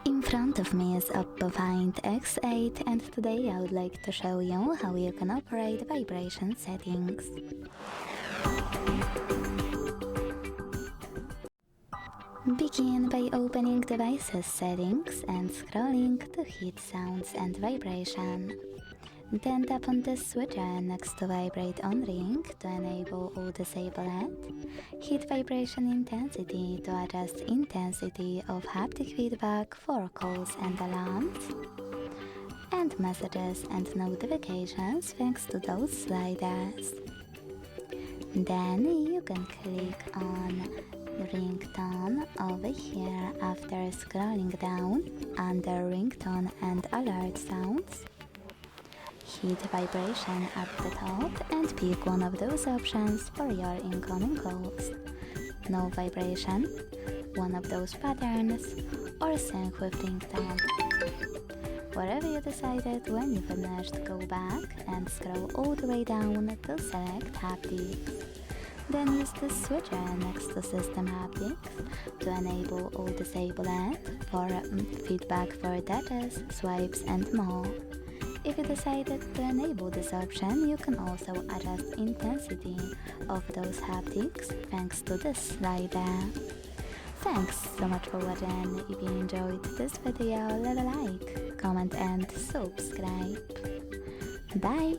In front of me is OPPO Find X8, and today I would like to show you how you can operate vibration settings. Begin by opening Devices Settings and scrolling to Heat Sounds and Vibration. Then tap on the switcher next to Vibrate on ring to enable or disable it. Hit Vibration Intensity to adjust intensity of haptic feedback for calls and alarms. And messages and notifications thanks to those sliders. Then you can click on ringtone over here after scrolling down under ringtone and alert sounds. Hit vibration at the top and pick one of those options for your incoming calls. No vibration, one of those patterns, or sync with ringtone. Whatever you decided, when you finished, go back and scroll all the way down to select Haptics. Then use the switcher next to System Haptics to enable or disable it for feedback for touches, swipes and more. If you decided to enable this option, you can also adjust intensity of those haptics thanks to this slider. Thanks so much for watching. If you enjoyed this video, leave a like, comment and subscribe. Bye!